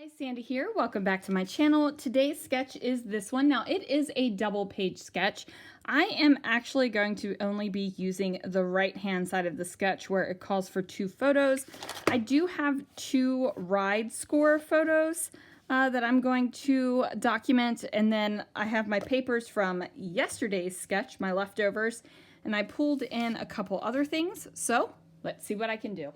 Hi, Sandy here. Welcome back to my channel. Today's sketch is this one. Now, it is a double page sketch. I am actually going to only be using the right-hand side of the sketch where it calls for 2 photos. I do have 2 ride score photos that I'm going to document, and then I have my papers from yesterday's sketch, my leftovers, and I pulled in a couple other things, so let's see what I can do.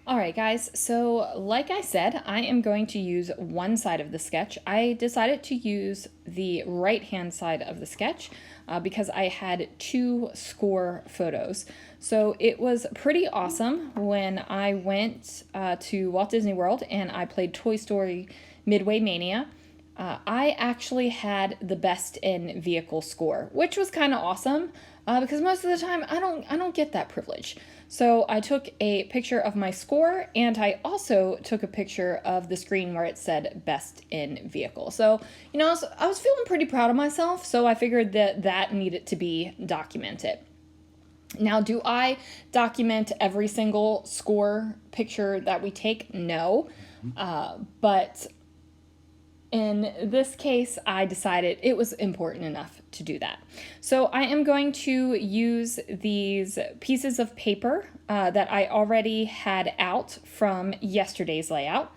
Alright guys, so like I said, I am going to use one side of the sketch. I decided to use the right-hand side of the sketch because I had 2 score photos. So it was pretty awesome when I went to Walt Disney World and I played Toy Story Midway Mania. I actually had the best in vehicle score, which was kind of awesome because most of the time I don't get that privilege. So I took a picture of my score, and I also took a picture of the screen where it said best in vehicle. So, you know, I was feeling pretty proud of myself, so I figured that needed to be documented. Now, do I document every single score picture that we take? No, but in this case, I decided it was important enough to do that. So I am going to use these pieces of paper that I already had out from yesterday's layout.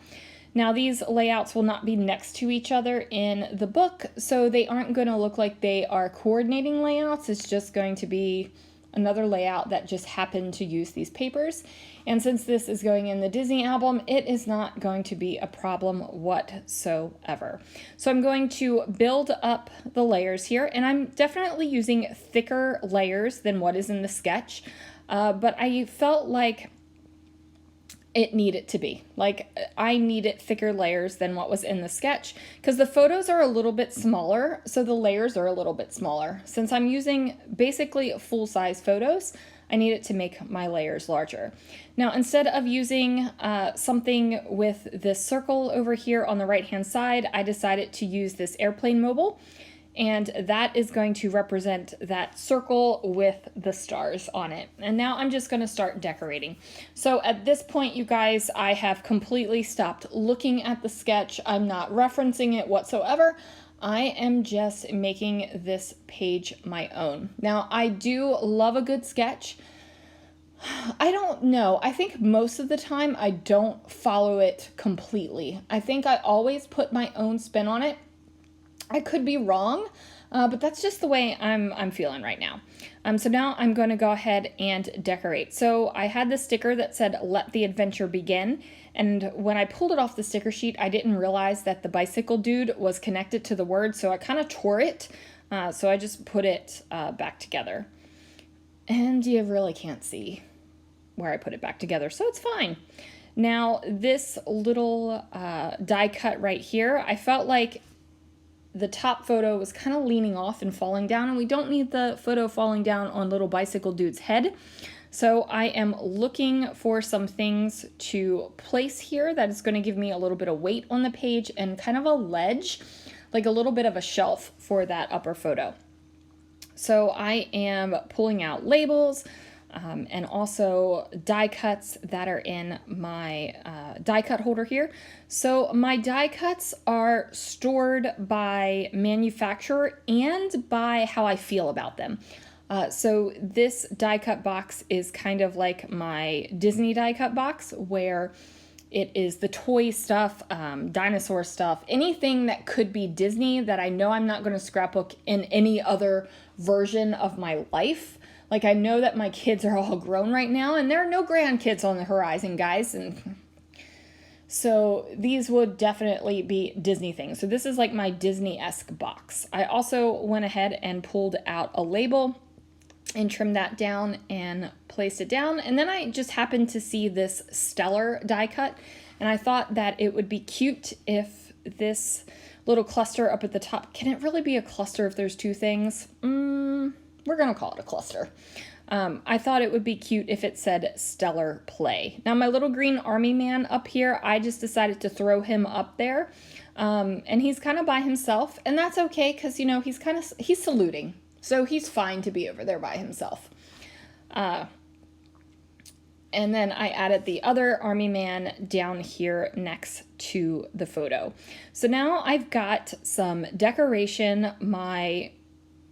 Now these layouts will not be next to each other in the book, so they aren't going to look like they are coordinating layouts. It's just going to be another layout that just happened to use these papers. And since this is going in the Disney album, it is not going to be a problem whatsoever. So I'm going to build up the layers here, and I'm definitely using thicker layers than what is in the sketch, but I felt like it needed to be. Like, I needed thicker layers than what was in the sketch because the photos are a little bit smaller, so the layers are a little bit smaller. Since I'm using basically full-size photos, I needed to make my layers larger. Now, instead of using something with this circle over here on the right-hand side, I decided to use this airplane mobile. And that is going to represent that circle with the stars on it. And now I'm just going to start decorating. So at this point, you guys, I have completely stopped looking at the sketch. I'm not referencing it whatsoever. I am just making this page my own. Now, I do love a good sketch. I don't know. I think most of the time I don't follow it completely. I think I always put my own spin on it. I could be wrong, but that's just the way I'm feeling right now. So now I'm going to go ahead and decorate. So I had the sticker that said, "Let the adventure begin." And when I pulled it off the sticker sheet, I didn't realize that the bicycle dude was connected to the word, so I kind of tore it. So I just put it back together. And you really can't see where I put it back together, so it's fine. Now, this little die cut right here, I felt like the top photo was kind of leaning off and falling down, and we don't need the photo falling down on little bicycle dude's head. So I am looking for some things to place here that is going to give me a little bit of weight on the page and kind of a ledge, like a little bit of a shelf for that upper photo. So I am pulling out labels and also die cuts that are in my die cut holder here. So my die cuts are stored by manufacturer and by how I feel about them. So this die cut box is kind of like my Disney die cut box, where it is the toy stuff, dinosaur stuff, anything that could be Disney that I know I'm not going to scrapbook in any other version of my life. Like, I know that my kids are all grown right now, and there are no grandkids on the horizon, guys. And so these would definitely be Disney things. So this is like my Disney-esque box. I also went ahead and pulled out a label and trimmed that down and placed it down. And then I just happened to see this Stellar die cut, and I thought that it would be cute if this little cluster up at the top, can it really be a cluster if there's 2 things? We're going to call it a cluster. I thought it would be cute if it said Stellar Play. Now, my little green army man up here, I just decided to throw him up there. And he's kind of by himself, and that's okay because, you know, he's saluting. So he's fine to be over there by himself. And then I added the other army man down here next to the photo. So now I've got some decoration. My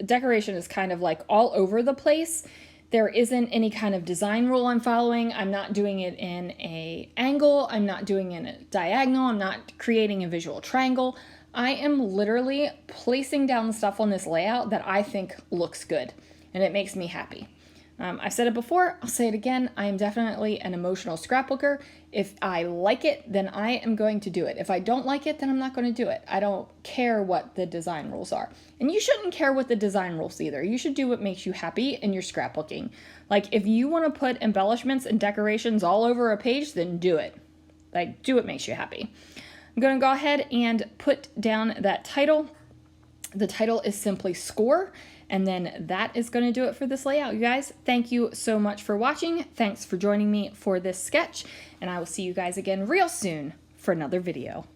decoration is kind of like all over the place. There isn't any kind of design rule I'm following. I'm not doing it in an angle. I'm not doing it in a diagonal. I'm not creating a visual triangle. I am literally placing down the stuff on this layout that I think looks good, and it makes me happy. I've said it before, I'll say it again, I am definitely an emotional scrapbooker. If I like it, then I am going to do it. If I don't like it, then I'm not going to do it. I don't care what the design rules are. And you shouldn't care what the design rules either. You should do what makes you happy in your scrapbooking. Like, if you want to put embellishments and decorations all over a page, then do it. Like, do what makes you happy. I'm going to go ahead and put down that title. The title is simply Score. And then that is going to do it for this layout, you guys. Thank you so much for watching. Thanks for joining me for this sketch. And I will see you guys again real soon for another video.